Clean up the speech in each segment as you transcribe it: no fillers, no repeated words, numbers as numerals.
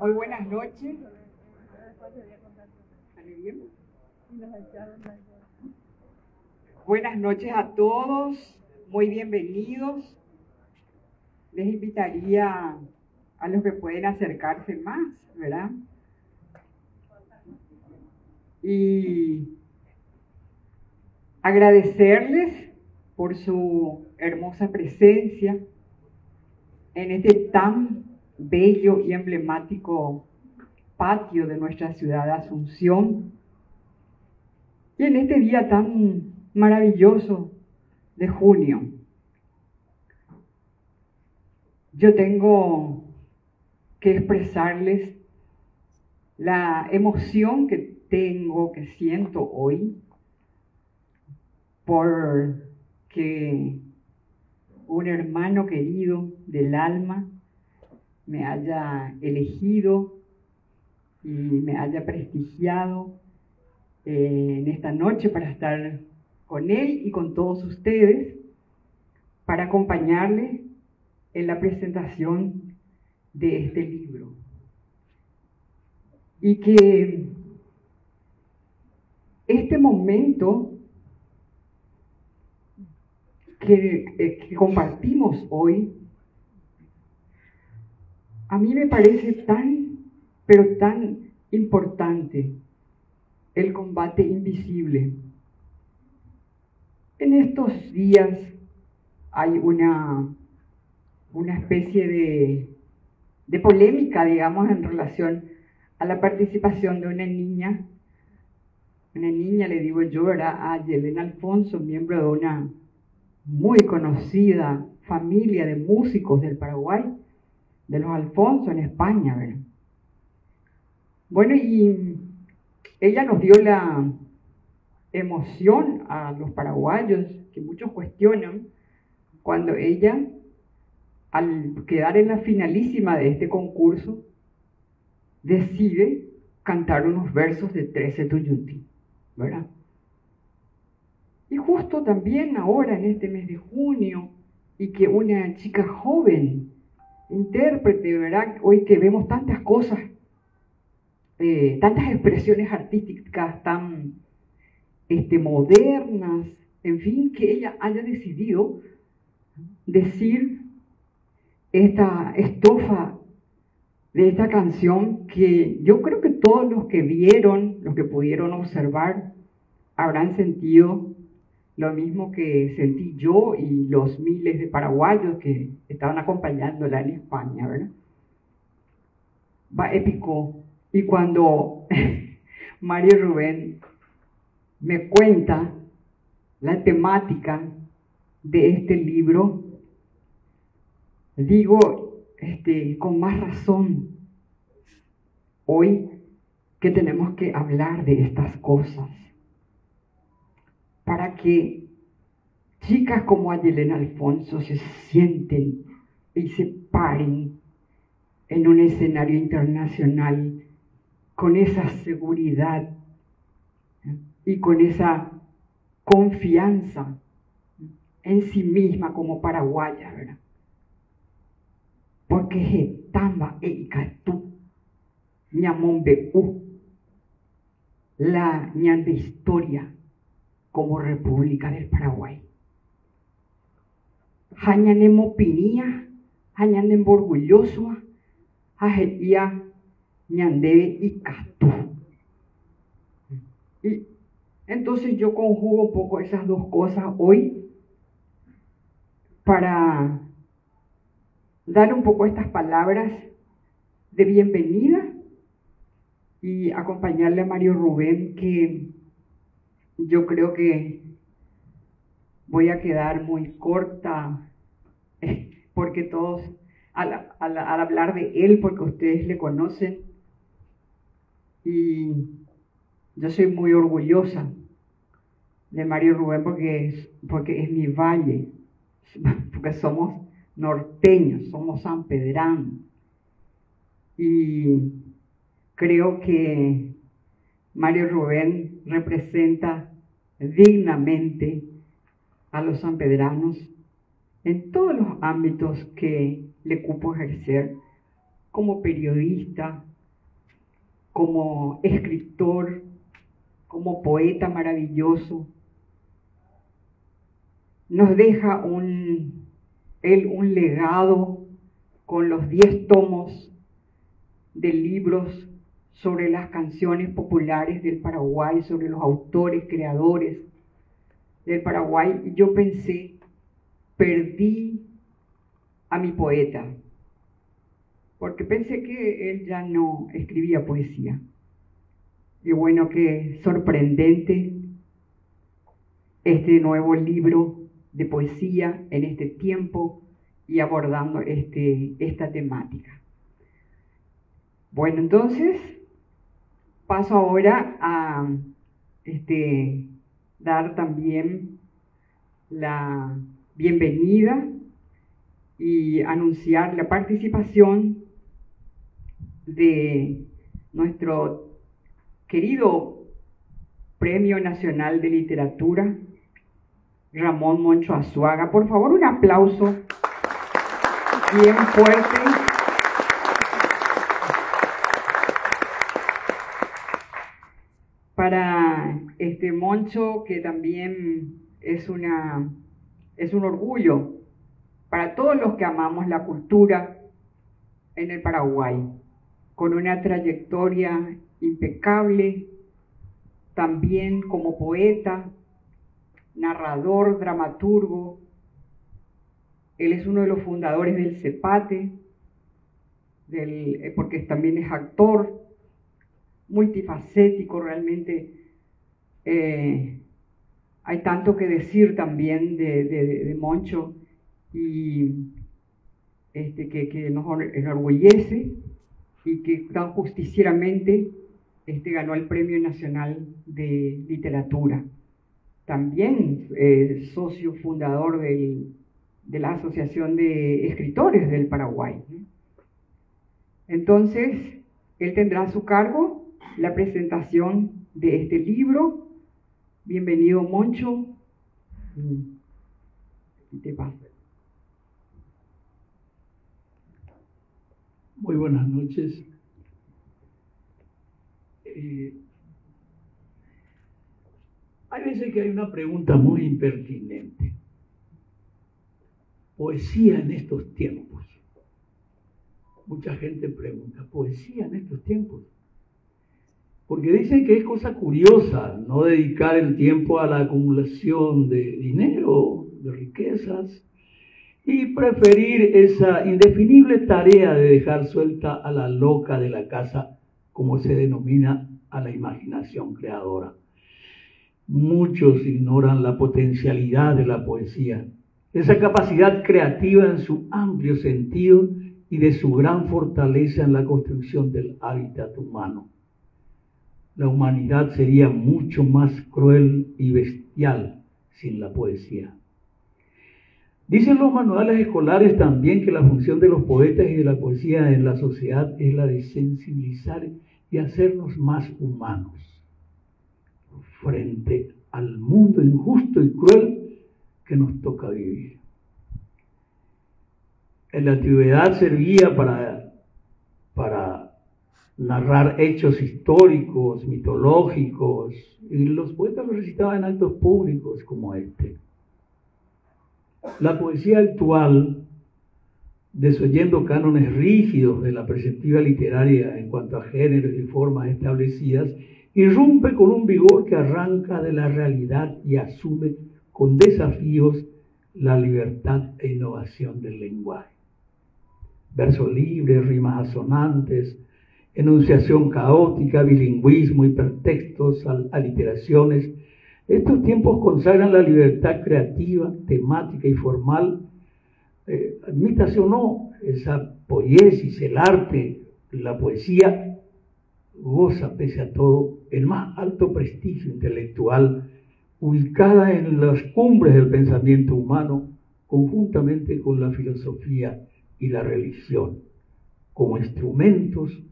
Muy buenas noches. ¿Sale bien? Buenas noches a todos, muy bienvenidos. Les invitaría a los que pueden acercarse más, ¿verdad? Y agradecerles por su hermosa presencia en este tan bello y emblemático patio de nuestra ciudad de Asunción y en este día tan maravilloso de junio. Yo tengo que expresarles la emoción que siento hoy porque un hermano querido del alma me haya elegido y me haya prestigiado en esta noche para estar con él y con todos ustedes, para acompañarles en la presentación de este libro. Y que este momento que compartimos hoy, a mí me parece pero tan importante, el combate invisible. En estos días hay una especie de polémica, digamos, en relación a la participación de una niña, le digo yo, era a Yelena Alfonso, miembro de una muy conocida familia de músicos del Paraguay, de los Alfonso en España, ¿verdad? Bueno, y ella nos dio la emoción a los paraguayos, que muchos cuestionan, cuando ella, al quedar en la finalísima de este concurso, decide cantar unos versos de 13 Tuyuti, ¿verdad? Y justo también ahora, en este mes de junio, y que una chica joven, intérprete, ¿verdad? Hoy que vemos tantas cosas, tantas expresiones artísticas tan modernas, en fin, que ella haya decidido decir esta estrofa de esta canción, que yo creo que todos los que vieron, los que pudieron observar, habrán sentido lo mismo que sentí yo y los miles de paraguayos que estaban acompañándola en España, ¿verdad? Va épico. Y cuando Mario Rubén me cuenta la temática de este libro, digo, con más razón, hoy que tenemos que hablar de estas cosas, para que chicas como Yelena Alfonso se sienten y se paren en un escenario internacional con esa seguridad y con esa confianza en sí misma como paraguaya, ¿verdad? Porque Getamba e Icatú, Ñamombe la ñande historia como República del Paraguay. Hañanemo pinía, hañanem orgulloso, hajetia ñande Icatú. Y entonces yo conjugo un poco esas dos cosas hoy para dar un poco estas palabras de bienvenida y acompañarle a Mario Rubén, que yo creo que voy a quedar muy corta, porque todos, al hablar de él, porque ustedes le conocen, y yo soy muy orgullosa de Mario Rubén porque es mi valle, porque somos norteños, somos sanpedranos, y creo que Mario Rubén representa dignamente a los sanpedranos en todos los ámbitos que le cupo ejercer, como periodista, como escritor, como poeta maravilloso. Nos deja él un legado con los 10 tomos de libros sobre las canciones populares del Paraguay, sobre los autores, creadores del Paraguay. Y yo pensé, perdí a mi poeta, porque pensé que él ya no escribía poesía. Y bueno, qué sorprendente este nuevo libro de poesía en este tiempo y abordando esta temática. Bueno, entonces paso ahora a dar también la bienvenida y anunciar la participación de nuestro querido Premio Nacional de Literatura, Ramón Moncho Azuaga. Por favor, un aplauso bien fuerte. Para Moncho, que también es un orgullo para todos los que amamos la cultura en el Paraguay, con una trayectoria impecable, también como poeta, narrador, dramaturgo. Él es uno de los fundadores del CEPATE, porque también es actor, multifacético realmente. Hay tanto que decir también de Moncho, y que nos enorgullece, y que tan justicieramente ganó el Premio Nacional de Literatura. También socio fundador de la Asociación de Escritores del Paraguay. Entonces, él tendrá a su cargo la presentación de este libro. Bienvenido, Moncho. Te paso. Muy buenas noches. Hay veces que hay una pregunta muy impertinente. Poesía en estos tiempos. Mucha gente pregunta, ¿poesía en estos tiempos? Porque dicen que es cosa curiosa no dedicar el tiempo a la acumulación de dinero, de riquezas, y preferir esa indefinible tarea de dejar suelta a la loca de la casa, como se denomina a la imaginación creadora. Muchos ignoran la potencialidad de la poesía, esa capacidad creativa en su amplio sentido y de su gran fortaleza en la construcción del hábitat humano. La humanidad sería mucho más cruel y bestial sin la poesía. Dicen los manuales escolares también que la función de los poetas y de la poesía en la sociedad es la de sensibilizar y hacernos más humanos frente al mundo injusto y cruel que nos toca vivir. En la antigüedad servía para narrar hechos históricos, mitológicos, y los poetas lo recitaban en actos públicos como este. La poesía actual, desoyendo cánones rígidos de la perspectiva literaria en cuanto a géneros y formas establecidas, irrumpe con un vigor que arranca de la realidad y asume con desafíos la libertad e innovación del lenguaje. Verso libre, rimas asonantes, enunciación caótica, bilingüismo, hipertextos, aliteraciones. Estos tiempos consagran la libertad creativa, temática y formal. Admítase o no, esa poiesis, el arte, la poesía, goza pese a todo el más alto prestigio intelectual, ubicada en las cumbres del pensamiento humano, conjuntamente con la filosofía y la religión, como instrumentos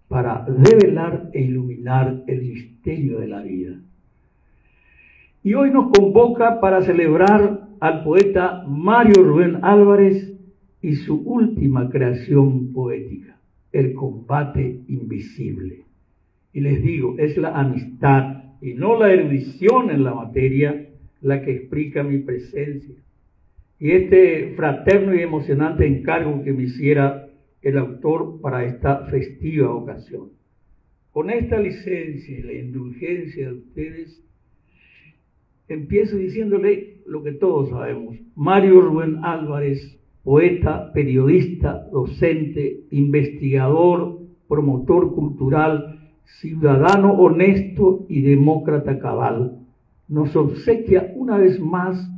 para develar e iluminar el misterio de la vida. Y hoy nos convoca para celebrar al poeta Mario Rubén Álvarez y su última creación poética, el combate invisible. Y les digo, es la amistad y no la erudición en la materia la que explica mi presencia. Y este fraterno y emocionante encargo que me hiciera el autor para esta festiva ocasión. Con esta licencia y la indulgencia de ustedes, empiezo diciéndole lo que todos sabemos. Mario Rubén Álvarez, poeta, periodista, docente, investigador, promotor cultural, ciudadano honesto y demócrata cabal, nos obsequia una vez más,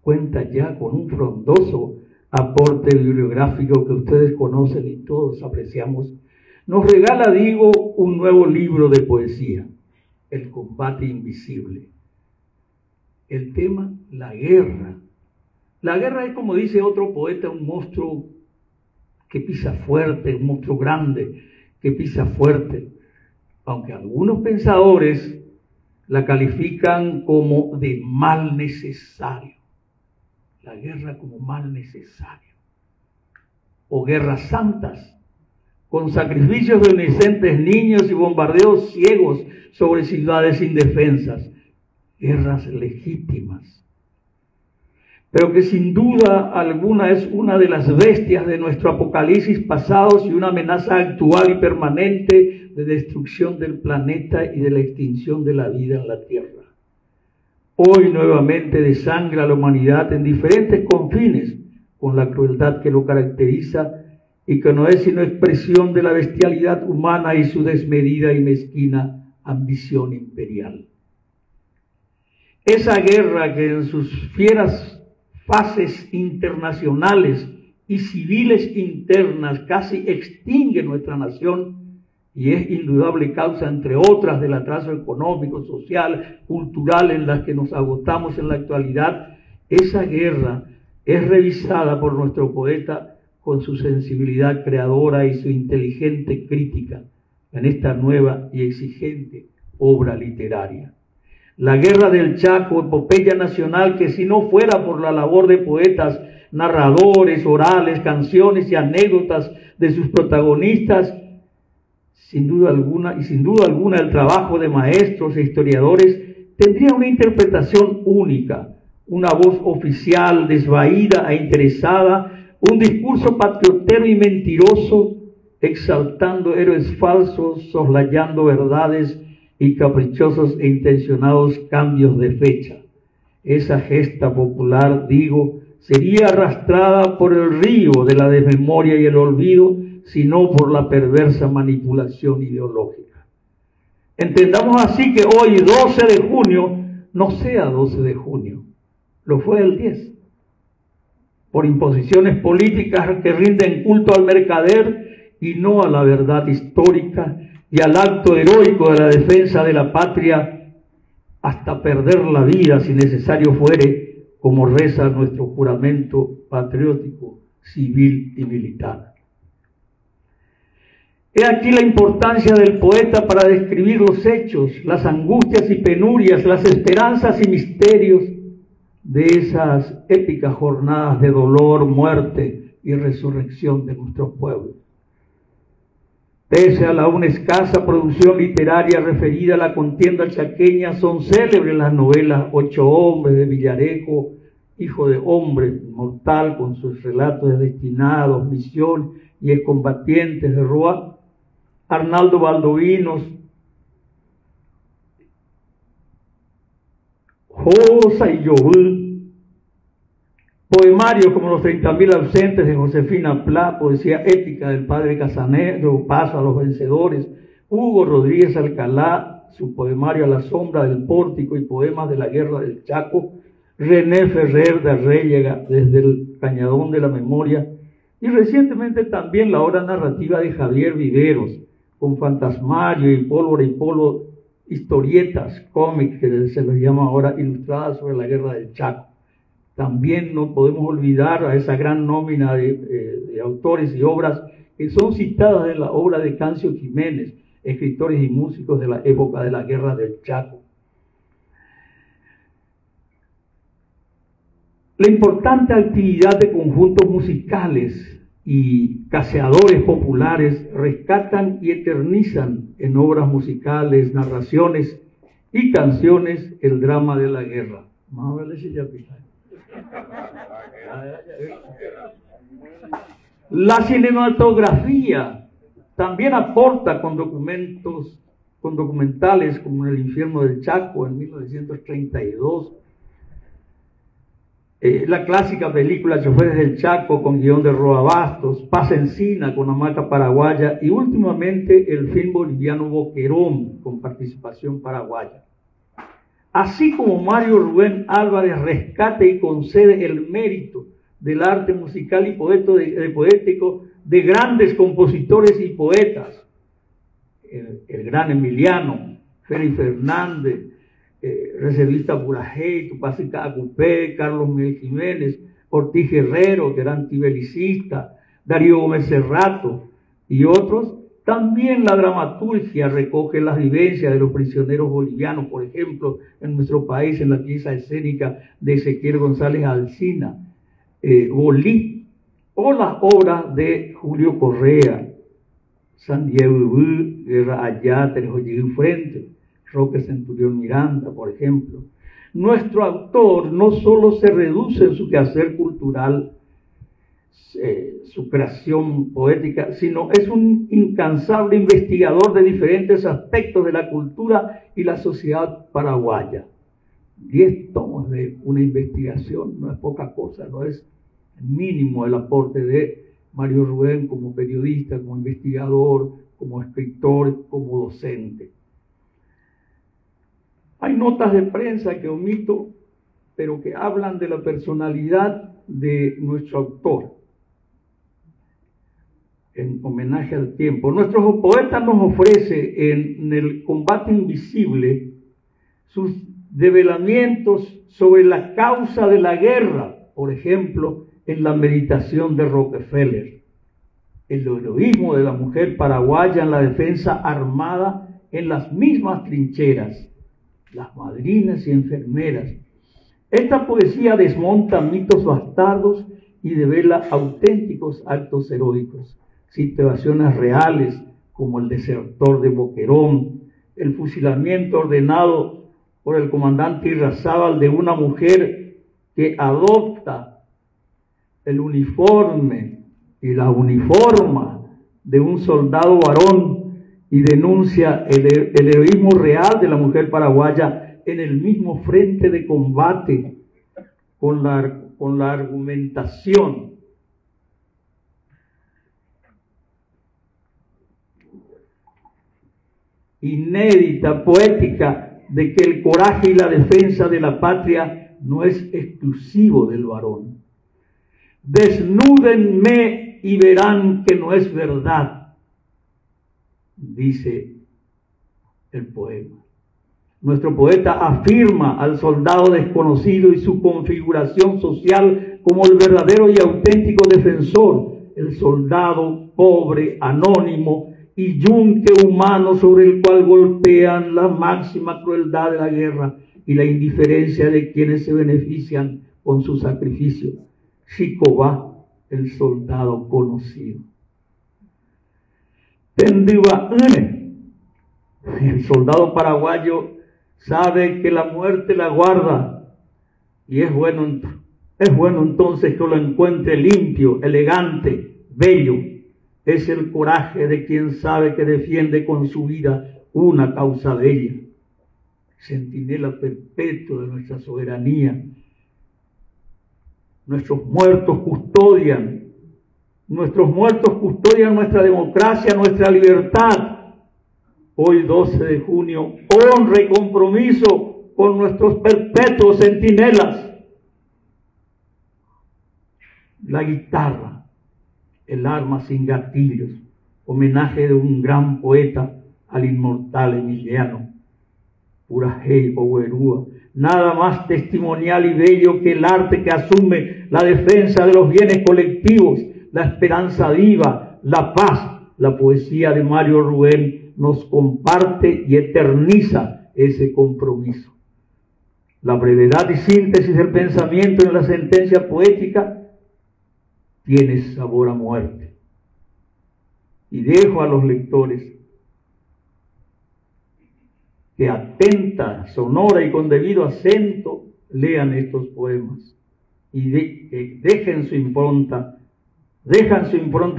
cuenta ya con un frondoso aporte bibliográfico que ustedes conocen y todos apreciamos. Nos regala, digo, un nuevo libro de poesía, El combate invisible. El tema, la guerra. La guerra es, como dice otro poeta, un monstruo que pisa fuerte, un monstruo grande que pisa fuerte. Aunque algunos pensadores la califican como de mal necesario. La guerra como mal necesario. O guerras santas, con sacrificios de inocentes niños y bombardeos ciegos sobre ciudades indefensas. Guerras legítimas, pero que sin duda alguna es una de las bestias de nuestro apocalipsis pasados y una amenaza actual y permanente de destrucción del planeta y de la extinción de la vida en la Tierra. Hoy nuevamente desangra a la humanidad en diferentes confines, con la crueldad que lo caracteriza y que no es sino expresión de la bestialidad humana y su desmedida y mezquina ambición imperial. Esa guerra que en sus fieras fases internacionales y civiles internas casi extingue nuestra nación y es indudable causa, entre otras, del atraso económico, social, cultural en las que nos agotamos en la actualidad, esa guerra es revisada por nuestro poeta con su sensibilidad creadora y su inteligente crítica en esta nueva y exigente obra literaria. La guerra del Chaco, epopeya nacional que si no fuera por la labor de poetas, narradores, orales, canciones y anécdotas de sus protagonistas, sin duda alguna el trabajo de maestros e historiadores tendría una interpretación única, una voz oficial, desvaída e interesada, un discurso patriotero y mentiroso, exaltando héroes falsos, soslayando verdades y caprichosos e intencionados cambios de fecha. Esa gesta popular, digo, sería arrastrada por el río de la desmemoria y el olvido, sino por la perversa manipulación ideológica. Entendamos así que hoy, 12 de junio, no sea 12 de junio, lo fue el 10, por imposiciones políticas que rinden culto al mercader y no a la verdad histórica y al acto heroico de la defensa de la patria hasta perder la vida si necesario fuere, como reza nuestro juramento patriótico, civil y militar. He aquí la importancia del poeta para describir los hechos, las angustias y penurias, las esperanzas y misterios de esas épicas jornadas de dolor, muerte y resurrección de nuestro pueblo. Pese a la aún escasa producción literaria referida a la contienda chaqueña, son célebres las novelas Ocho Hombres de Villarejo, Hijo de Hombre Mortal, con sus relatos de destinados, misión y excombatientes de Roa, Arnaldo Baldovinos, Josa y Yobul, poemarios como Los 30.000 ausentes de Josefina Pla, poesía épica del padre Casanero, Paso a los vencedores, Hugo Rodríguez Alcalá, su poemario A la sombra del pórtico y poemas de la guerra del Chaco, René Ferrer de Arrellega, Desde el cañadón de la memoria, y recientemente también la obra narrativa de Javier Viveros, con Fantasmario y Pólvora y Polvo, historietas, cómics, que se los llama ahora, ilustradas sobre la guerra del Chaco. También no podemos olvidar a esa gran nómina de autores y obras que son citadas en la obra de Cancio Jiménez, escritores y músicos de la época de la guerra del Chaco. La importante actividad de conjuntos musicales y caseadores populares rescatan y eternizan en obras musicales, narraciones y canciones el drama de la guerra. La cinematografía también aporta con documentales como En el infierno del Chaco en 1932, la clásica película Choferes del Chaco con guión de Roa Bastos, Paz Encina con Hamaca Paraguaya y últimamente el film boliviano Boquerón con participación paraguaya. Así como Mario Rubén Álvarez rescata y concede el mérito del arte musical y poético de grandes compositores y poetas, el gran Emiliano, Félix Fernández, reservista Purajey, Tupacica Acupé, Carlos Miguel Jiménez, Ortiz Guerrero, que era antibelicista, Darío Gómez Cerrato y otros. También la dramaturgia recoge las vivencias de los prisioneros bolivianos, por ejemplo, en nuestro país, en la pieza escénica de Ezequiel González Alsina, Bolí, o las obras de Julio Correa, San Diego Guerra Allá, Terejoyegui Frente, Roque Centurión Miranda, por ejemplo. Nuestro autor no solo se reduce en su quehacer cultural, su creación poética, sino es un incansable investigador de diferentes aspectos de la cultura y la sociedad paraguaya. 10 tomos de una investigación no es poca cosa, no es mínimo el aporte de Mario Rubén como periodista, como investigador, como escritor, como docente. Hay notas de prensa que omito, pero que hablan de la personalidad de nuestro autor, en homenaje al tiempo. Nuestro poeta nos ofrece en El combate invisible sus develamientos sobre la causa de la guerra, por ejemplo, en la meditación de Rockefeller, el heroísmo de la mujer paraguaya en la defensa armada en las mismas trincheras, las madrinas y enfermeras. Esta poesía desmonta mitos bastardos y devela auténticos actos heroicos, situaciones reales como el desertor de Boquerón, el fusilamiento ordenado por el comandante Irrazábal de una mujer que adopta el uniforme y la uniforma de un soldado varón y denuncia el heroísmo real de la mujer paraguaya en el mismo frente de combate con la argumentación inédita, poética, de que el coraje y la defensa de la patria no es exclusivo del varón. Desnúdenme y verán que no es verdad, dice el poema. Nuestro poeta afirma al soldado desconocido y su configuración social como el verdadero y auténtico defensor, el soldado pobre, anónimo y yunque humano sobre el cual golpean la máxima crueldad de la guerra y la indiferencia de quienes se benefician con su sacrificio. Xicobá, el soldado conocido. Tendiba Une, el soldado paraguayo, sabe que la muerte la guarda y es bueno entonces que lo encuentre limpio, elegante, bello. Es el coraje de quien sabe que defiende con su vida una causa bella. Centinela perpetua de nuestra soberanía. Nuestros muertos custodian nuestra democracia, nuestra libertad. Hoy 12 de junio, honra y compromiso con nuestros perpetuos centinelas. La guitarra, el arma sin gatillos, homenaje de un gran poeta al inmortal Emiliano. Purajey Oguerúa, nada más testimonial y bello que el arte que asume la defensa de los bienes colectivos, la esperanza viva, la paz. La poesía de Mario Rubén nos comparte y eterniza ese compromiso. La brevedad y síntesis del pensamiento en la sentencia poética tiene sabor a muerte. Y dejo a los lectores que atenta, sonora y con debido acento lean estos poemas y dejan su impronta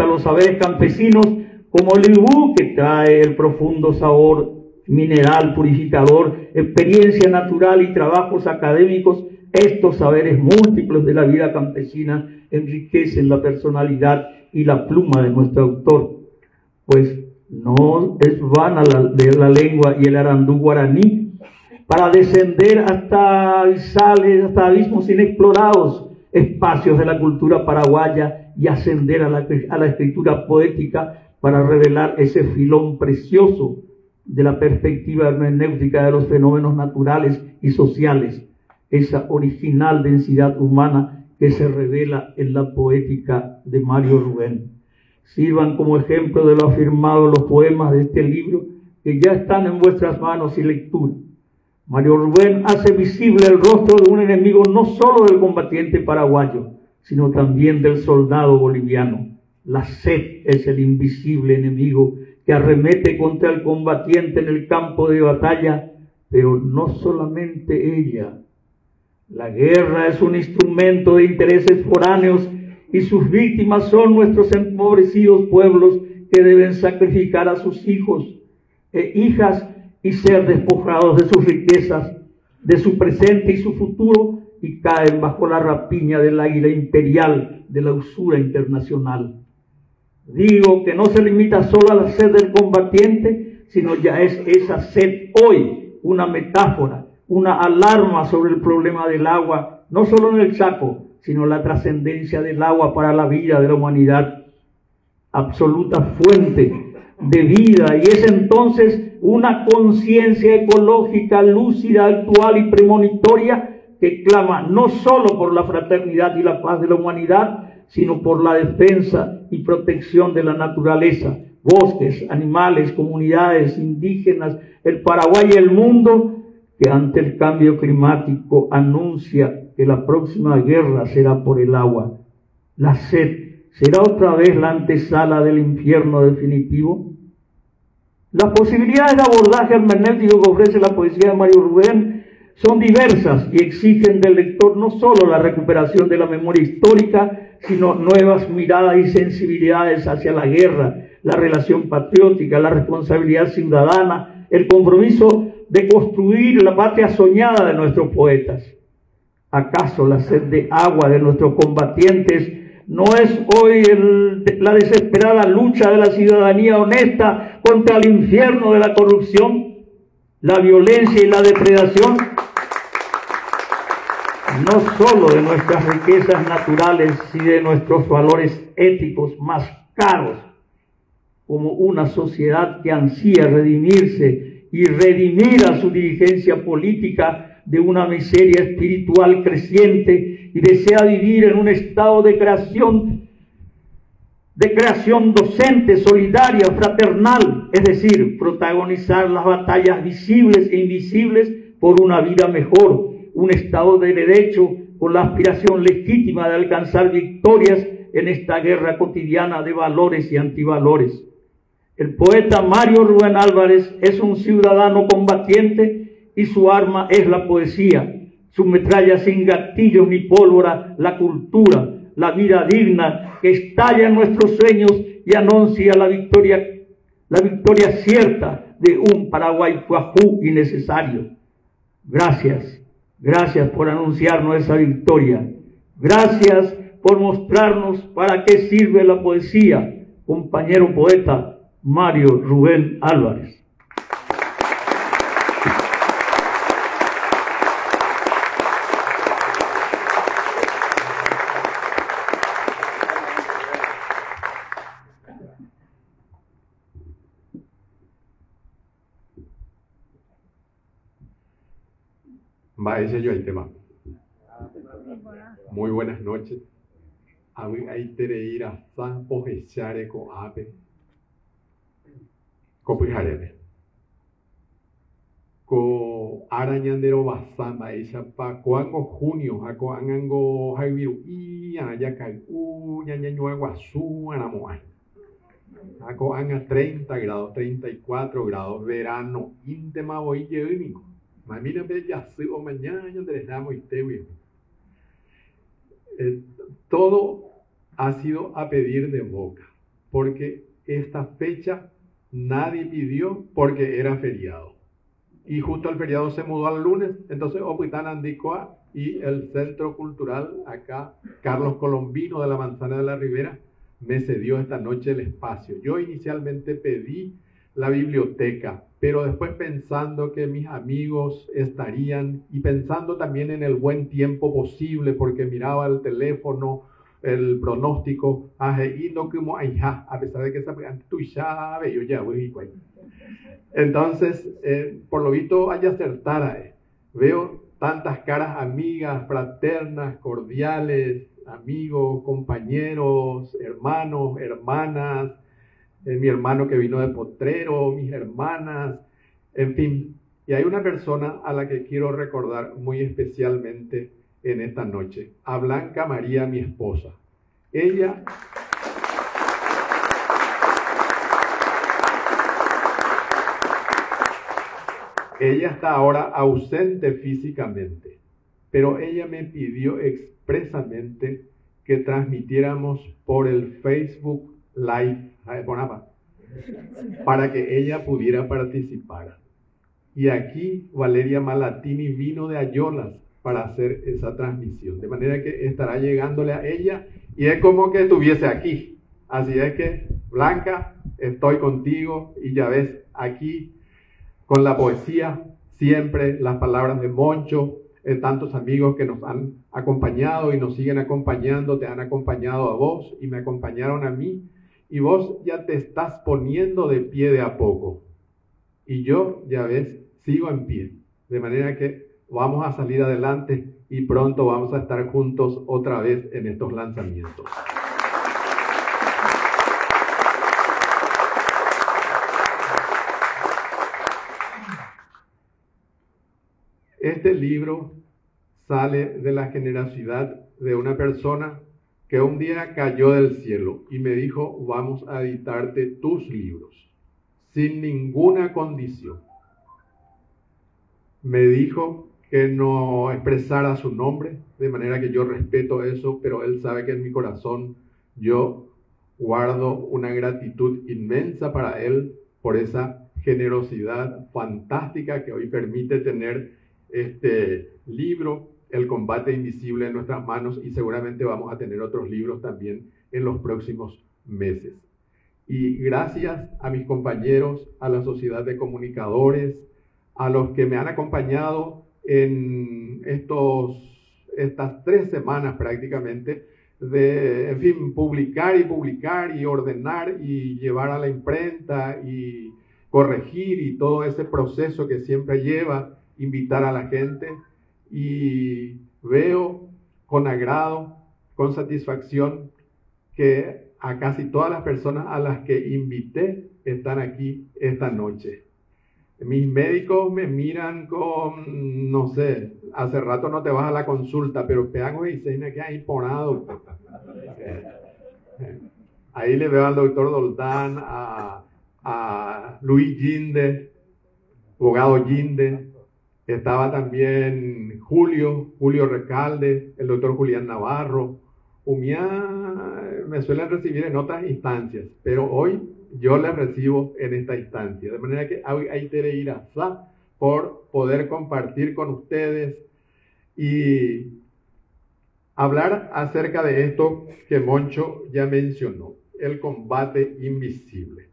los saberes campesinos como el hibú, que trae el profundo sabor mineral purificador, experiencia natural y trabajos académicos. Estos saberes múltiples de la vida campesina enriquecen la personalidad y la pluma de nuestro autor, pues no es vana la lengua y el arandú guaraní para descender hasta abismos inexplorados, espacios de la cultura paraguaya, y ascender a la escritura poética para revelar ese filón precioso de la perspectiva hermenéutica de los fenómenos naturales y sociales, esa original densidad humana que se revela en la poética de Mario Rubén. Sirvan como ejemplo de lo afirmado los poemas de este libro, que ya están en vuestras manos y lectura. Mario Rubén hace visible el rostro de un enemigo no solo del combatiente paraguayo, sino también del soldado boliviano. La sed es el invisible enemigo que arremete contra el combatiente en el campo de batalla, pero no solamente ella. La guerra es un instrumento de intereses foráneos y sus víctimas son nuestros empobrecidos pueblos que deben sacrificar a sus hijos e hijas y ser despojados de sus riquezas, de su presente y su futuro, y caen bajo la rapiña del águila imperial de la usura internacional. Digo que no se limita solo a la sed del combatiente, sino ya es esa sed hoy una metáfora, una alarma sobre el problema del agua, no solo en el Chaco, sino la trascendencia del agua para la vida de la humanidad, absoluta fuente de vida, y es entonces una conciencia ecológica lúcida, actual y premonitoria que clama no solo por la fraternidad y la paz de la humanidad, sino por la defensa y protección de la naturaleza, bosques, animales, comunidades indígenas, el Paraguay y el mundo, que ante el cambio climático anuncia que la próxima guerra será por el agua. La sed será otra vez la antesala del infierno definitivo. Las posibilidades de abordaje hermenéutico que ofrece la poesía de Mario Rubén son diversas y exigen del lector no solo la recuperación de la memoria histórica, sino nuevas miradas y sensibilidades hacia la guerra, la relación patriótica, la responsabilidad ciudadana, el compromiso de construir la patria soñada de nuestros poetas. ¿Acaso la sed de agua de nuestros combatientes no es hoy la desesperada lucha de la ciudadanía honesta contra el infierno de la corrupción, la violencia y la depredación? No solo de nuestras riquezas naturales y de nuestros valores éticos más caros, como una sociedad que ansía redimirse y redimir a su dirigencia política de una miseria espiritual creciente y desea vivir en un estado de creación docente, solidaria, fraternal, es decir, protagonizar las batallas visibles e invisibles por una vida mejor, un estado de derecho con la aspiración legítima de alcanzar victorias en esta guerra cotidiana de valores y antivalores. El poeta Mario Rubén Álvarez es un ciudadano combatiente y su arma es la poesía, su metralla sin gatillos ni pólvora, la cultura, la vida digna que estalla en nuestros sueños y anuncia la victoria cierta de un Paraguay cuajú y necesario. Gracias por anunciarnos esa victoria. Gracias por mostrarnos para qué sirve la poesía, compañero poeta Mario Rubén Álvarez. Ese yo el tema. Muy buenas noches. Ahí tereira san pojechare con ape. Copijareme. ko arañandero basamba ella pa coango junio a coango jaiviru y ya cae ñañañua guazú anamoa a coanga 30 grados 34 grados verano íntema voy único mamina be ya se o mañana andresamos y te todo ha sido a pedir de boca porque esta fecha nadie pidió porque era feriado. Y justo el feriado se mudó al lunes, entonces Opuitán Andicoa y el Centro Cultural acá, Carlos Colombino de la Manzana de la Ribera, me cedió esta noche el espacio. Yo inicialmente pedí la biblioteca, pero después pensando que mis amigos estarían y pensando también en el buen tiempo posible, porque miraba el teléfono, el pronóstico, a pesar de que yo ya voy. Entonces, por lo visto, hay acertar. Veo tantas caras amigas, fraternas, cordiales, amigos, compañeros, hermanos, hermanas, mi hermano que vino de Potrero, mis hermanas, en fin. Y hay una persona a la que quiero recordar muy especialmente en esta noche, a Blanca María, mi esposa. Ella está ahora ausente físicamente, pero ella me pidió expresamente que transmitiéramos por el Facebook Live para que ella pudiera participar. Y aquí Valeria Malatini vino de Ayolas para hacer esa transmisión, de manera que estará llegándole a ella y es como que estuviese aquí. Así es que, Blanca, estoy contigo y ya ves, aquí con la poesía, siempre las palabras de Moncho, tantos amigos que nos han acompañado y nos siguen acompañando, te han acompañado a vos y me acompañaron a mí, y vos ya te estás poniendo de pie de a poco. Y yo, ya ves, sigo en pie, de manera que vamos a salir adelante y pronto vamos a estar juntos otra vez en estos lanzamientos. Este libro sale de la generosidad de una persona que un día cayó del cielo y me dijo, vamos a editarte tus libros, sin ninguna condición. Me dijo que no expresara su nombre, de manera que yo respeto eso, pero él sabe que en mi corazón yo guardo una gratitud inmensa para él por esa generosidad fantástica que hoy permite tener este libro, El combate invisible, en nuestras manos, y seguramente vamos a tener otros libros también en los próximos meses. Y gracias a mis compañeros, a la Sociedad de Comunicadores, a los que me han acompañado en estas 3 semanas prácticamente, de, en fin, publicar y ordenar y llevar a la imprenta y corregir y todo ese proceso que siempre lleva, invitar a la gente, y veo con agrado, con satisfacción, que a casi todas las personas a las que invité están aquí esta noche. Mis médicos me miran con, no sé, hace rato no te vas a la consulta, pero te hago y se que hay ponado. Ahí le veo al doctor Doldán, a Luis Ginde, abogado Ginde. Estaba también Julio Recalde, el doctor Julián Navarro. Me suelen recibir en otras instancias, pero hoy yo les recibo en esta instancia. De manera que hay que ir a por poder compartir con ustedes y hablar acerca de esto que Moncho ya mencionó, el combate invisible.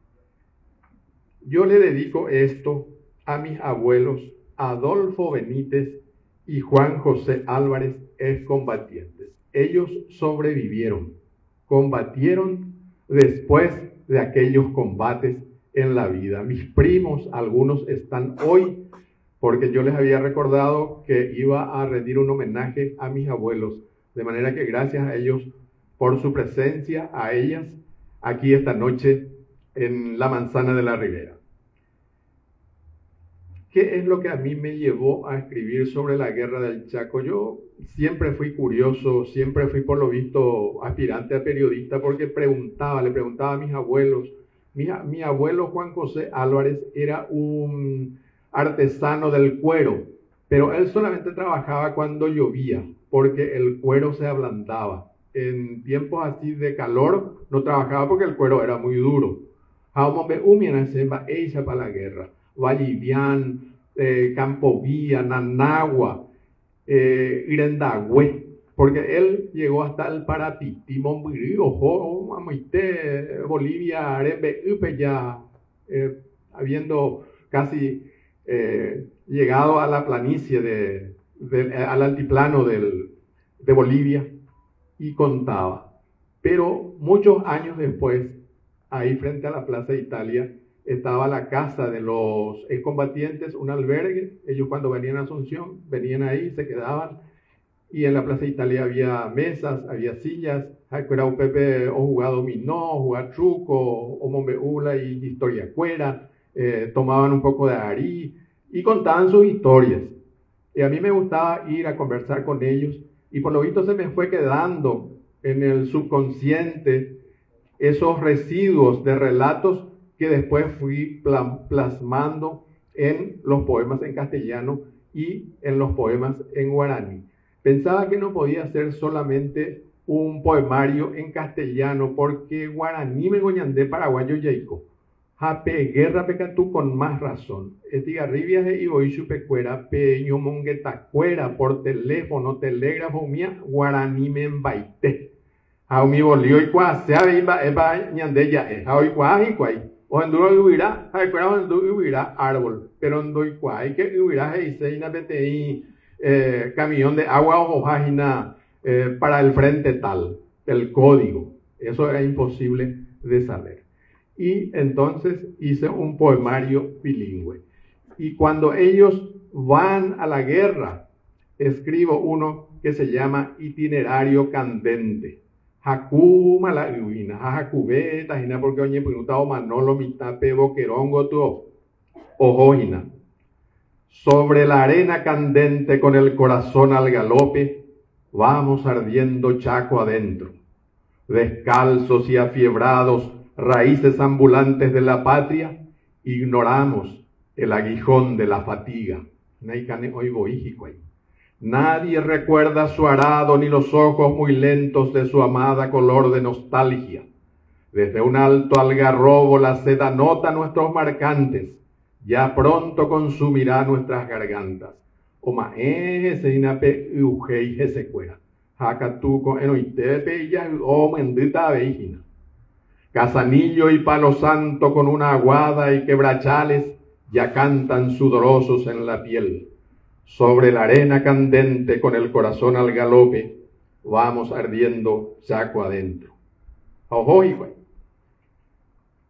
Yo le dedico esto a mis abuelos Adolfo Benítez y Juan José Álvarez, excombatientes. Ellos sobrevivieron, combatieron después de aquellos combates en la vida. Mis primos, algunos están hoy, porque yo les había recordado que iba a rendir un homenaje a mis abuelos, de manera que gracias a ellos por su presencia, a ellas, aquí esta noche en la Manzana de la Ribera. ¿Qué es lo que a mí me llevó a escribir sobre la guerra del Chaco? Yo siempre fui curioso, siempre fui por lo visto aspirante a periodista porque le preguntaba a mis abuelos. Mi abuelo Juan José Álvarez era un artesano del cuero, pero él solamente trabajaba cuando llovía porque el cuero se ablandaba. En tiempos así de calor no trabajaba porque el cuero era muy duro. Para la guerra. Vallivian, Campovía, Nanagua, Irendagüe, porque él llegó hasta el Paratí, Mombirí, Ojo, Amoité, Bolivia, Arebe, ya habiendo casi llegado a la planicie al altiplano de Bolivia, y contaba. Pero muchos años después, ahí frente a la Plaza Italia, estaba la casa de los excombatientes, un albergue. Ellos cuando venían a Asunción, venían ahí, se quedaban, y en la Plaza Italia había mesas, había sillas, o Pepe o jugaba dominó, jugar truco, o mombeula y historia cuera, tomaban un poco de arí y contaban sus historias. Y a mí me gustaba ir a conversar con ellos, y por lo visto se me fue quedando en el subconsciente esos residuos de relatos que después fui plasmando en los poemas en castellano y en los poemas en guaraní. Pensaba que no podía ser solamente un poemario en castellano, porque guaraní me goñandé paraguayo yaico. Jape guerra pecatú con más razón. Estigarribias e iboishu pecuera, peño monguetacuera, por teléfono, telégrafo mía, guaraní me embaité. A mi bolio y cuasea eba ñande ya es, a hoy cuaji cuay. O enduro huirá, a cuera o enduro huirá árbol, pero endoi cuay que huirá heiseina PTI, camión de agua o página para el frente tal, el código. Eso era imposible de saber. Y entonces hice un poemario bilingüe. Y cuando ellos van a la guerra, escribo uno que se llama Itinerario Candente. Hakuma la ruina, Hakube, Tajina, porque oye, preguntado Manolo, Mitape, Boquerongo, tu ojojina. Sobre la arena candente con el corazón al galope, vamos ardiendo Chaco adentro. Descalzos y afiebrados, raíces ambulantes de la patria, ignoramos el aguijón de la fatiga. Nadie recuerda su arado ni los ojos muy lentos de su amada color de nostalgia. Desde un alto algarrobo la seda nota nuestros marcantes, ya pronto consumirá nuestras gargantas. Oma se inape ugei se cuera. Hakatuco enoitepe ya o mendita veijina. Casanillo y Palo Santo con una aguada y quebrachales ya cantan sudorosos en la piel. Sobre la arena candente con el corazón al galope, vamos ardiendo Chaco adentro.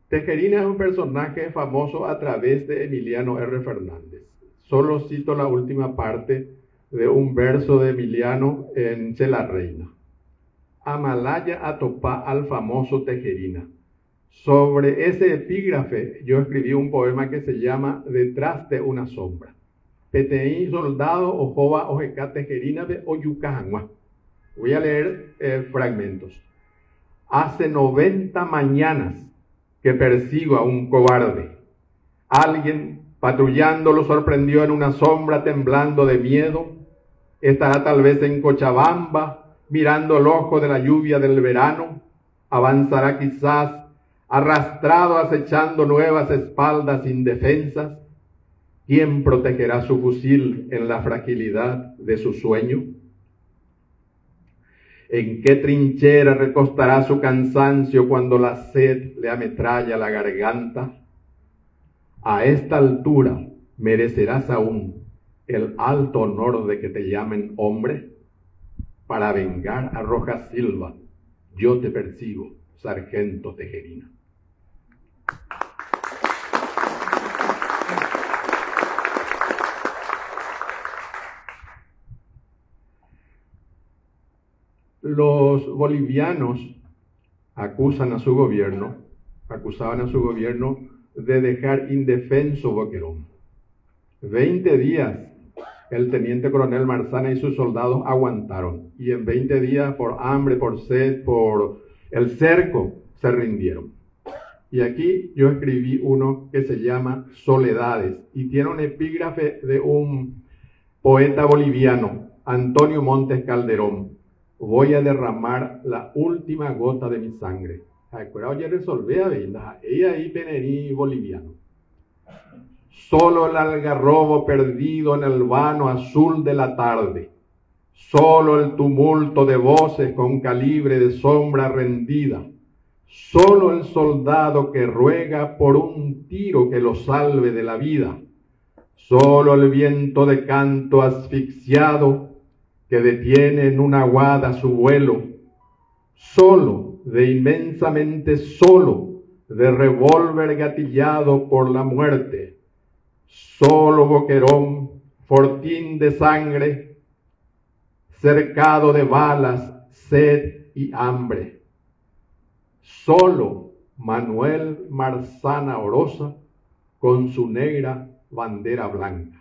Tejerina es un personaje famoso a través de Emiliano R. Fernández. Solo cito la última parte de un verso de Emiliano en Che la Reina. Amalaya atopá al famoso Tejerina. Sobre ese epígrafe yo escribí un poema que se llama Detrás de una sombra. PTI soldado ojoba ojeca Tejerina de Oyucajangua. Voy a leer fragmentos. Hace 90 mañanas que persigo a un cobarde. Alguien patrullando lo sorprendió en una sombra temblando de miedo. Estará tal vez en Cochabamba, mirando el ojo de la lluvia del verano. Avanzará quizás, arrastrado acechando nuevas espaldas indefensas. ¿Quién protegerá su fusil en la fragilidad de su sueño? ¿En qué trinchera recostará su cansancio cuando la sed le ametralla la garganta? A esta altura merecerás aún el alto honor de que te llamen hombre. Para vengar a Rojas Silva, yo te persigo, sargento Tejerina. Los bolivianos acusaban a su gobierno de dejar indefenso Boquerón, 20 días el teniente coronel Marzana y sus soldados aguantaron. Y en 20 días, por hambre, por sed, por el cerco, se rindieron. Y aquí yo escribí uno que se llama Soledades, y tiene un epígrafe de un poeta boliviano, Antonio Montes Calderón. Voy a derramar la última gota de mi sangre. Oye, resolvé a venir, ella ahí penerí boliviano. Solo el algarrobo perdido en el vano azul de la tarde. Solo el tumulto de voces con calibre de sombra rendida. Solo el soldado que ruega por un tiro que lo salve de la vida. Solo el viento de canto asfixiado que detiene en una aguada su vuelo. Solo, de inmensamente solo, de revólver gatillado por la muerte. Solo Boquerón, fortín de sangre, cercado de balas, sed y hambre. Solo Manuel Marzana Oroza con su negra bandera blanca.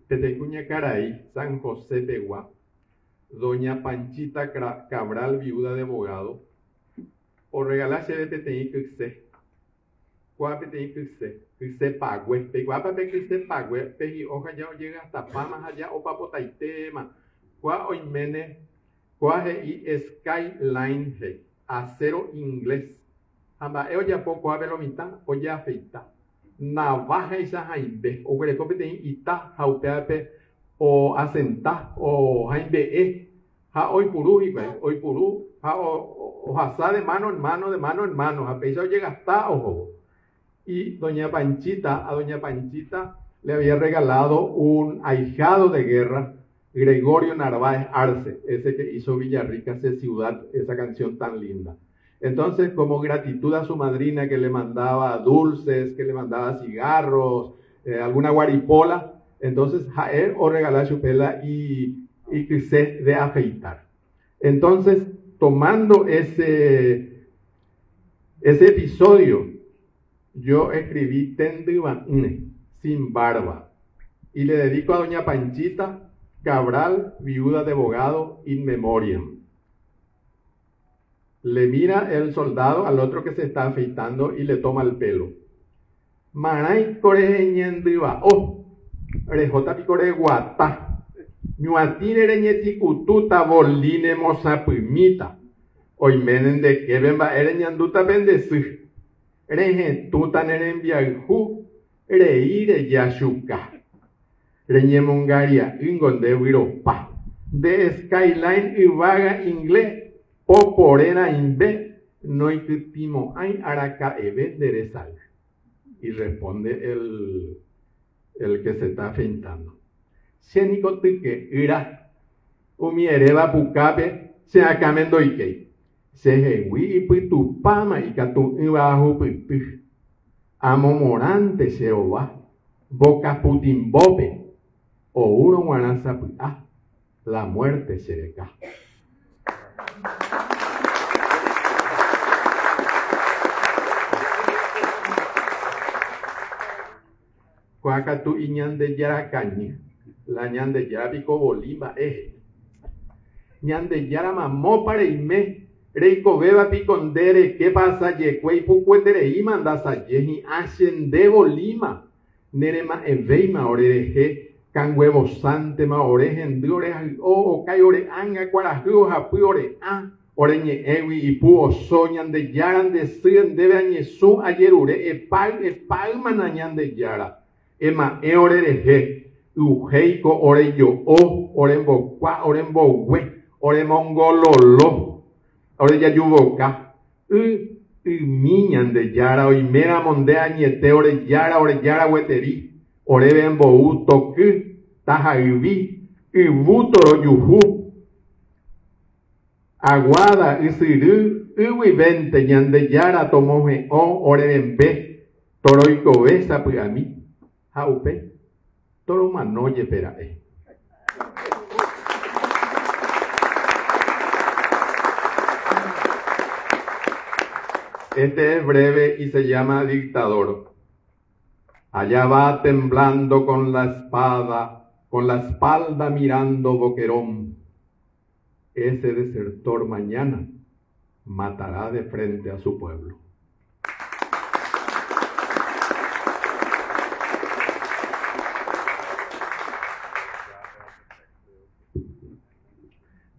Tetecuña Caraí, San José Peguá, doña Panchita Cabral, viuda de abogado, o regalarse de Teteí Cuxé, cuá Teteí Cuxé Pagüe, Peguá Pape Cuxé Pagüe, Peji hoja ya llega hasta Pamas allá o Papotaitema, cuá Oimene, cuá y Skyline, acero inglés, amba ya poco a velomita, o ya afeita. Navaja y sajaimbe, o huelecopete ita, jaupeape, o asenta, o jaimbe, ja hoy purú, ja o jasá de mano en mano, a pesar llega hasta ojo. Y doña Panchita, a doña Panchita le había regalado un ahijado de guerra, Gregorio Narváez Arce, ese que hizo Villarrica, esa ciudad, esa canción tan linda. Entonces, como gratitud a su madrina que le mandaba dulces, que le mandaba cigarros, alguna guaripola, entonces Jaer o regalar chupela y quise de afeitar. Entonces, tomando ese episodio, yo escribí Tendibane, sin barba, y le dedico a doña Panchita Cabral, viuda de abogado, in memoriam. Le mira el soldado al otro que se está afeitando y le toma el pelo. Maray core ñendiva, oh, rejota picore guata, ñuatine reñeti kututa boline mosapimita, oimenen de que venba ereñanduta bendecir, rejentuta nerembiajú, reire yashuka, reñemongaria ingonde viropa, de Skyline y vaga inglés, Poporena inbe, no ikutimo ay araca ebe derezal. Y responde el que se está afeitando. Xenikotuke ira, umiereba pucape, se acamendo ike. Se hewi ipitupama ikatu ibahu pipi. Amomorante se oba, boca putimbope, o uro guanazapi, la muerte sereca. Cuacatu y ñande yara caña, la ñande yara pico bolimba, ñande yara mamó para ime, reiko beba picondere, ¿qué pasa? Yecuey pucuetere y mandasa yeji, ascende bolima, nerema eveima oreje, can huevo sante ma orejen de oreja, o cay ore anga, cuarajú, japu ore oreñe ewi y puo soñan de yaran de sien debe añesu ayerure, epal manañan de yara. Ema eorereje, ujeiko oreyo o, orembokwa, orembogwe, oremongololo, oreyayuboka, miñan de yara, oimera monde añete, ore yara hueteri, orebembou toku, tajaivi, ibutoro yuhu, aguada, isiru, uivente, ñande yara, tomoje o, orebembe, toroiko besa, pues a mí. Jaupe, toro manoye perae. Este es breve y se llama Dictador. Allá va temblando con la espada, con la espalda mirando Boquerón. Ese desertor mañana matará de frente a su pueblo.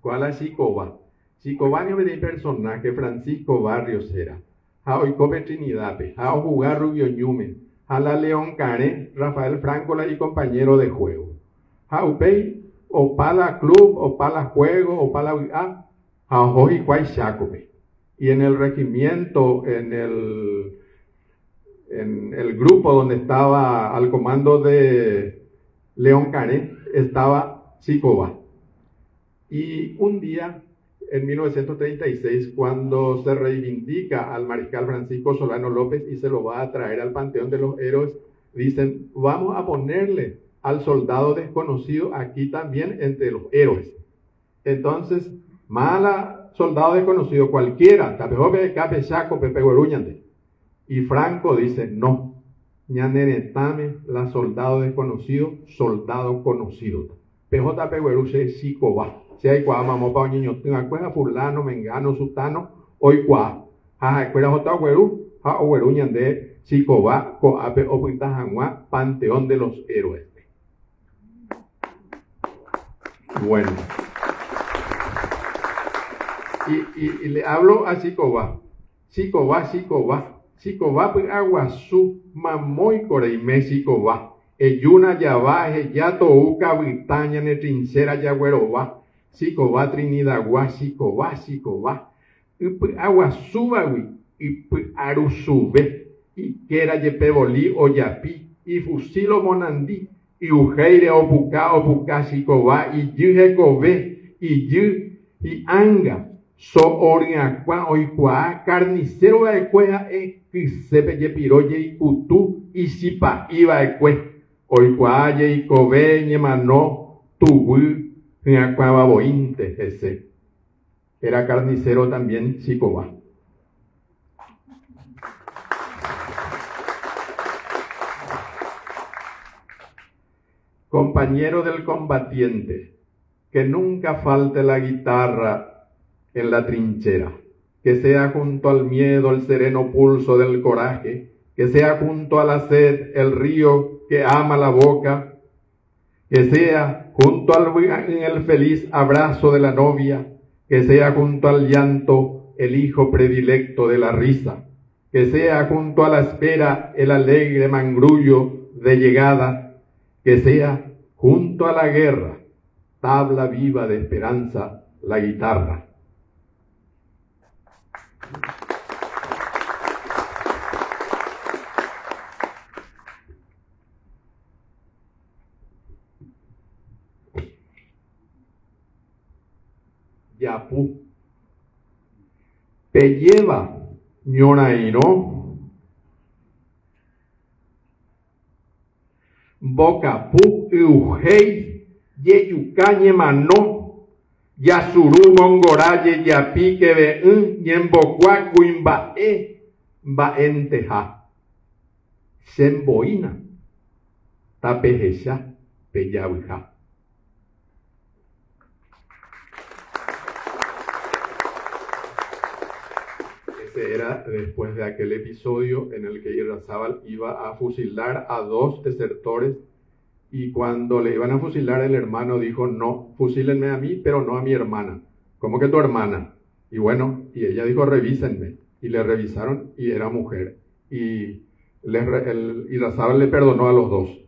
¿Cuál es Chicoba? Chicoba es un personaje Francisco Barrios era. A Oicope Trinidad, a jugar Rubio Ñume, a la León Cané, Rafael Francola y compañero de juego. A Upey, o para club, o para juego, o para a Oji Cuay Chacope. Y en el regimiento, en el grupo donde estaba al comando de León Cané, estaba Chicoba. Y un día, en 1936, cuando se reivindica al mariscal Francisco Solano López y se lo va a traer al Panteón de los Héroes, dicen, vamos a ponerle al soldado desconocido aquí también entre los héroes. Entonces, mala soldado desconocido cualquiera, Tapejope, Cape, Chaco, Pepe Gueruñande. Y Franco dice, no, ñanenetame, la soldado desconocido, soldado conocido. PJ Pegueruche Chicoba. Si hay cuá, mamó pa un niño, tenga cueja fulano, mengano, sutano, hoy cuá. Jaja, cuera jota güeru, ja o güeru ñande, Chicoba, coape o puitajanguá, Panteón de los Héroes. Bueno. Y le hablo a Chicoba. Chicoba, pues aguazú, mamoy coreime Chicoba. Eyuna yabaje, yato uca, Britaña, ne trinchera, yagüeroba. Chicoba, Trinidad, Chicoba. Y pues aguazúba, y pues arusube. Y quera yepebolí o yapi. Y fusilo monandí. Y ujeire o puca, Chicoba. Y yuje kobe. Y anga. So oriakwa oikwa carnicero de cueja que sepe ye piroye y kutú y sipa iba de cue oikwa ye y kobe ñemano tubu ñakwa babointe ese era carnicero también Chicoba. Compañero del combatiente, que nunca falte la guitarra en la trinchera, que sea junto al miedo el sereno pulso del coraje, que sea junto a la sed el río que ama la boca, que sea junto en el feliz abrazo de la novia, que sea junto al llanto el hijo predilecto de la risa, que sea junto a la espera el alegre mangrullo de llegada, que sea junto a la guerra, tabla viva de esperanza, la guitarra. Yapú. Pelleva, ñoraino. Bocapú, Eugei, Yeyucañe Manó, Yasuru, Mongoraye, Yapique, Beun, Yembocua, Cuimbae, Baenteja. Semboina, Tapejecha, Peyahuija. Era después de aquel episodio en el que Irrazábal iba a fusilar a 2 desertores y cuando le iban a fusilar el hermano dijo, no, fusílenme a mí, pero no a mi hermana. ¿Cómo que tu hermana? Y bueno, y ella dijo, revísenme. Y le revisaron y era mujer. Y Irrazábal le perdonó a los 2.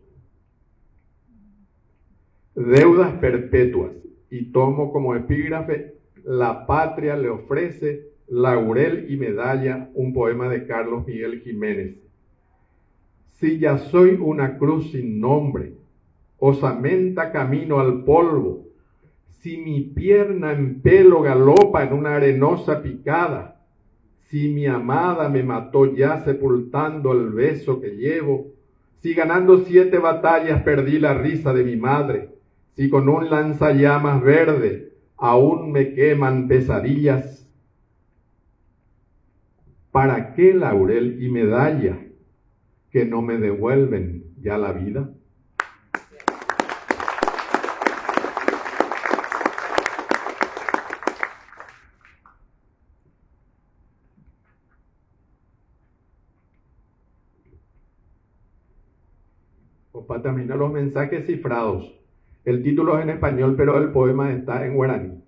Deudas perpetuas. Y tomo como epígrafe, la patria le ofrece laurel y medalla, un poema de Carlos Miguel Jiménez. Si ya soy una cruz sin nombre, osamenta camino al polvo, si mi pierna en pelo galopa en una arenosa picada, si mi amada me mató ya sepultando el beso que llevo, si ganando 7 batallas perdí la risa de mi madre, Si con un lanzallamas verde aún me queman pesadillas, ¿para qué laurel y medalla que no me devuelven ya la vida? Para terminar, los mensajes cifrados. El título es en español, pero el poema está en guaraní.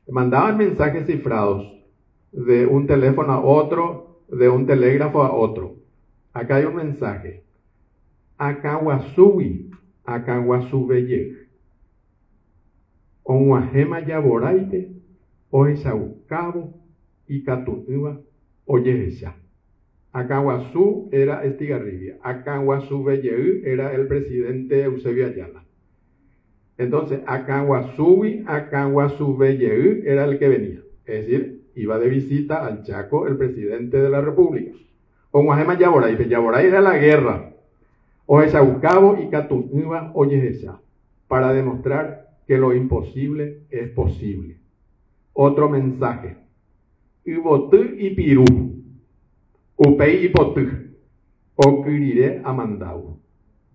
Mandaban mensajes cifrados de un teléfono a otro, de un telégrafo a otro. Acá hay un mensaje. Akawasuwi, akawasubeye. Onwahema yaboraite, oesaucabo y catuiba, oyehesha. Akawasu era Estigarribia, Akawasubeye era el presidente Eusebio Ayala. Entonces, Akawasubi, Akawasubeye era el que venía. Es decir, iba de visita al Chaco el presidente de la República. Onwahema Yaboray, Yaboray era la guerra. Oesaucabo y Catuiba Oyehesha, para demostrar que lo imposible es posible. Otro mensaje. Ibotú y Pirú. Upei y Potú, o Kirire Amandau.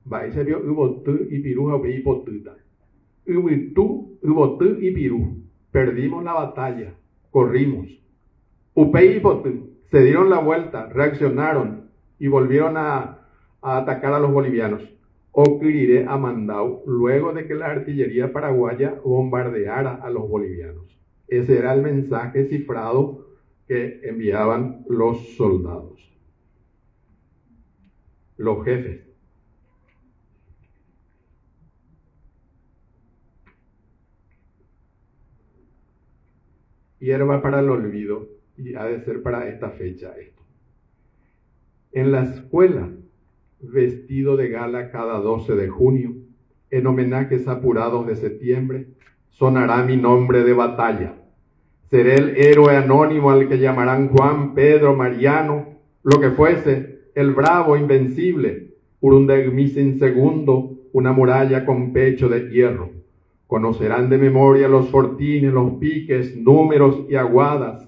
Va, ese vio Ubotú y Pirú, Upei y Potuta. Ubotú y Pirú. Perdimos la batalla, corrimos. Upei y Potú se dieron la vuelta, reaccionaron y volvieron a atacar a los bolivianos. O Kirire Amandau, luego de que la artillería paraguaya bombardeara a los bolivianos. Ese era el mensaje cifrado que enviaban los soldados, los jefes. Hierba para el olvido, y ha de ser para esta fecha esto. En la escuela, vestido de gala cada 12 de junio, en homenajes apurados de septiembre, sonará mi nombre de batalla. Seré el héroe anónimo al que llamarán Juan, Pedro, Mariano, lo que fuese, el bravo invencible, Urundegmisin II, una muralla con pecho de hierro. Conocerán de memoria los fortines, los piques, números y aguadas.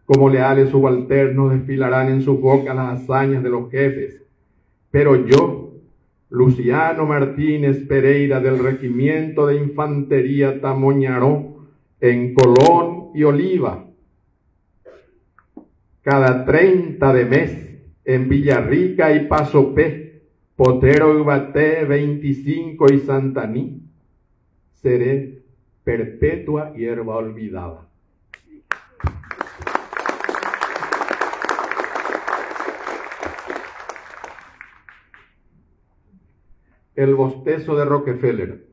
Como leales subalternos desfilarán en sus bocas las hazañas de los jefes. Pero yo, Luciano Martínez Pereira del Regimiento de Infantería Tamoñaró, en Colón y Oliva, cada 30 de mes, en Villarrica y Pasopé, Potero y Baté, 25 y Santaní, seré perpetua hierba olvidada. El bostezo de Rockefeller.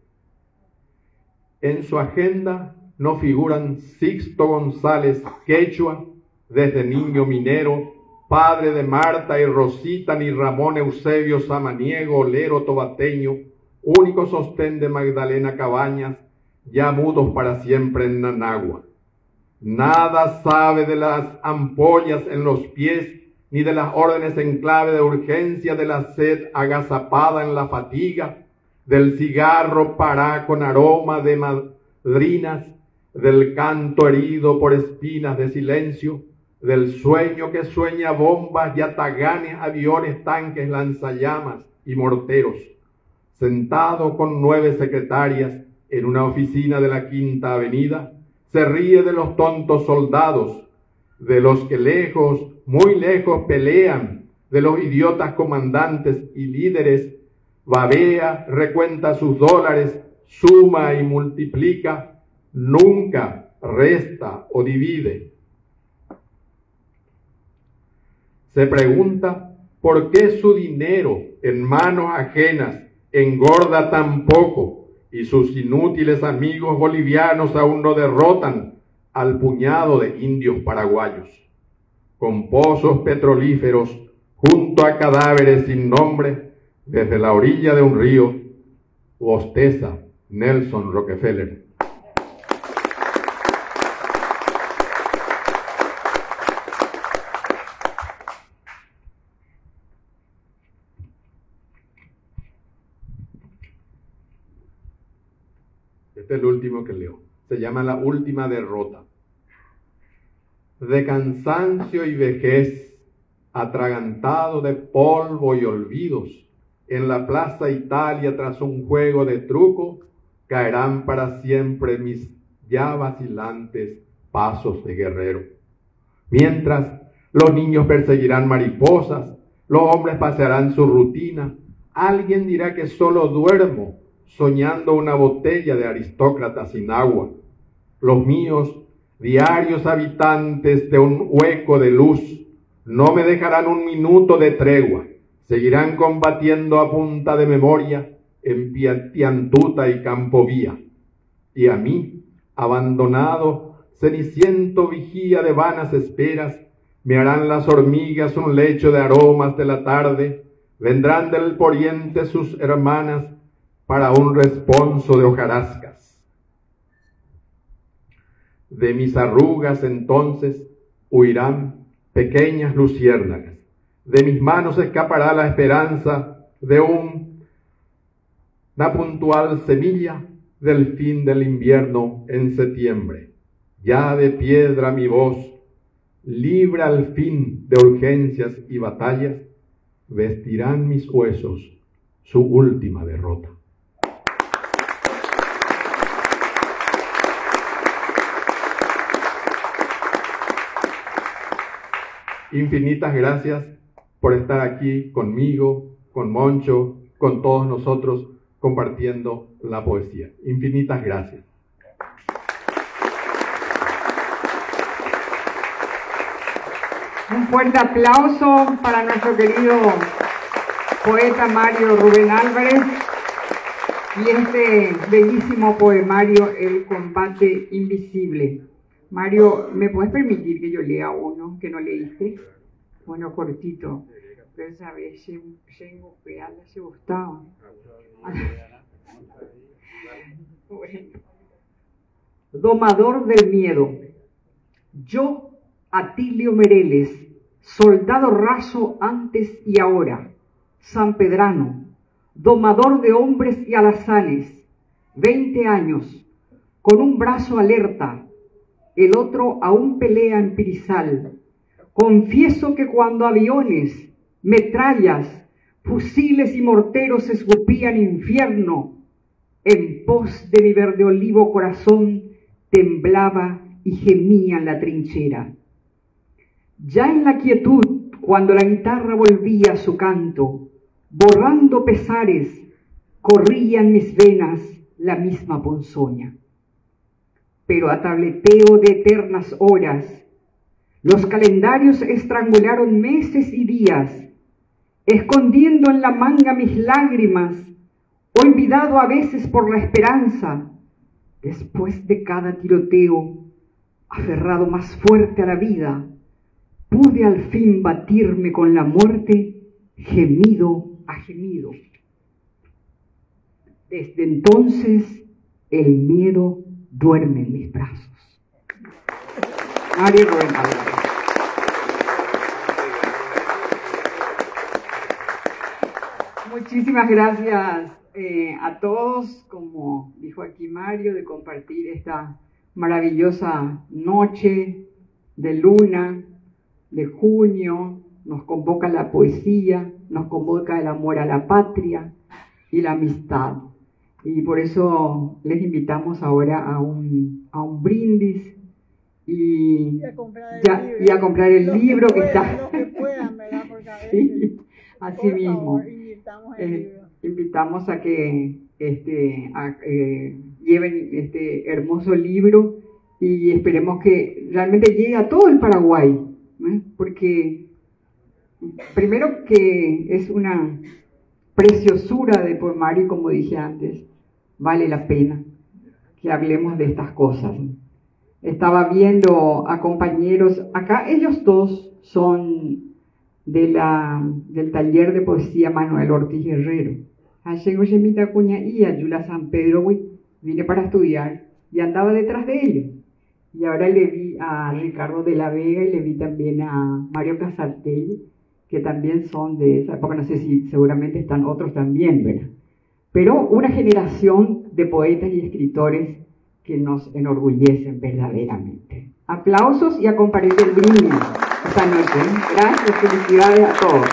En su agenda no figuran Sixto González Quechua, desde niño minero, padre de Marta y Rosita, ni Ramón Eusebio Samaniego, olero tobateño, único sostén de Magdalena Cabañas, ya mudos para siempre en Nanagua. Nada sabe de las ampollas en los pies, ni de las órdenes en clave de urgencia, de la sed agazapada en la fatiga, del cigarro pará con aroma de madrinas, del canto herido por espinas de silencio, del sueño que sueña bombas, yataganes, aviones, tanques, lanzallamas y morteros. Sentado con 9 secretarias en una oficina de la Quinta Avenida, se ríe de los tontos soldados, de los que lejos, muy lejos pelean, de los idiotas comandantes y líderes, babea, recuenta sus dólares, suma y multiplica, nunca resta o divide. Se pregunta por qué su dinero en manos ajenas engorda tan poco y sus inútiles amigos bolivianos aún no derrotan al puñado de indios paraguayos. Con pozos petrolíferos junto a cadáveres sin nombre, desde la orilla de un río, bosteza Nelson Rockefeller. Este es el último que leo. Se llama La última derrota. De cansancio y vejez, atragantado de polvo y olvidos, en la Plaza Italia tras un juego de truco, caerán para siempre mis ya vacilantes pasos de guerrero. Mientras los niños perseguirán mariposas, los hombres pasearán su rutina, alguien dirá que solo duermo, soñando una botella de aristócrata sin agua. Los míos, diarios habitantes de un hueco de luz, no me dejarán un minuto de tregua, seguirán combatiendo a punta de memoria en Piantuta y Campovía. Y a mí, abandonado, ceniciento vigía de vanas esperas, me harán las hormigas un lecho de aromas de la tarde, vendrán del poniente sus hermanas para un responso de hojarascas. De mis arrugas entonces huirán pequeñas luciérnagas, de mis manos escapará la esperanza de una puntual semilla del fin del invierno en septiembre. Ya de piedra mi voz, libre al fin de urgencias y batallas, vestirán mis huesos su última derrota. Infinitas gracias por estar aquí conmigo, con Moncho, con todos nosotros, compartiendo la poesía. Infinitas gracias. Un fuerte aplauso para nuestro querido poeta Mario Rubén Álvarez y este bellísimo poemario, El combate invisible. Mario, ¿me puedes permitir que yo lea uno que no leíste? Bueno, cortito. Pero sabes, tengo que se gustaba. Bueno. Domador del miedo. Yo, Atilio Mereles, soldado raso antes y ahora, sanpedrano, domador de hombres y alazanes, 20 años, con un brazo alerta, el otro aún pelea en Pirizal. Confieso que cuando aviones, metrallas, fusiles y morteros escupían infierno, en pos de mi verde olivo corazón temblaba y gemía en la trinchera. Ya en la quietud, cuando la guitarra volvía a su canto, borrando pesares, corría en mis venas la misma ponzoña. Pero a tableteo de eternas horas, los calendarios estrangularon meses y días, escondiendo en la manga mis lágrimas, olvidado a veces por la esperanza, después de cada tiroteo, aferrado más fuerte a la vida, pude al fin batirme con la muerte, gemido a gemido. Desde entonces, el miedo duerme en mis brazos. Mario Rubén Álvarez. Muchísimas gracias a todos, como dijo aquí Mario, de compartir esta maravillosa noche de luna, de junio. Nos convoca la poesía, nos convoca el amor a la patria y la amistad. Y por eso les invitamos ahora a un brindis y a comprar el libro que está. Lo que puedan, ¿verdad? Porque a veces, sí, así por mismo. favor, Invitamos a que lleven este hermoso libro y esperemos que realmente llegue a todo el Paraguay, ¿eh? Porque primero que es una preciosura de poemario, como dije antes, vale la pena que hablemos de estas cosas. Estaba viendo a compañeros, acá ellos dos son del taller de poesía Manuel Ortiz Guerrero. Ayer Yosemita Cuña y Ayula San Pedro vine para estudiar y andaba detrás de ellos. Y ahora le vi a Ricardo de la Vega y le vi también a Mario Casartelli, que también son de esa época, no sé si seguramente están otros también, ¿verdad? pero una generación de poetas y escritores que nos enorgullecen verdaderamente. Aplausos y a compartir el brindis esta noche. Gracias, felicidades a todos.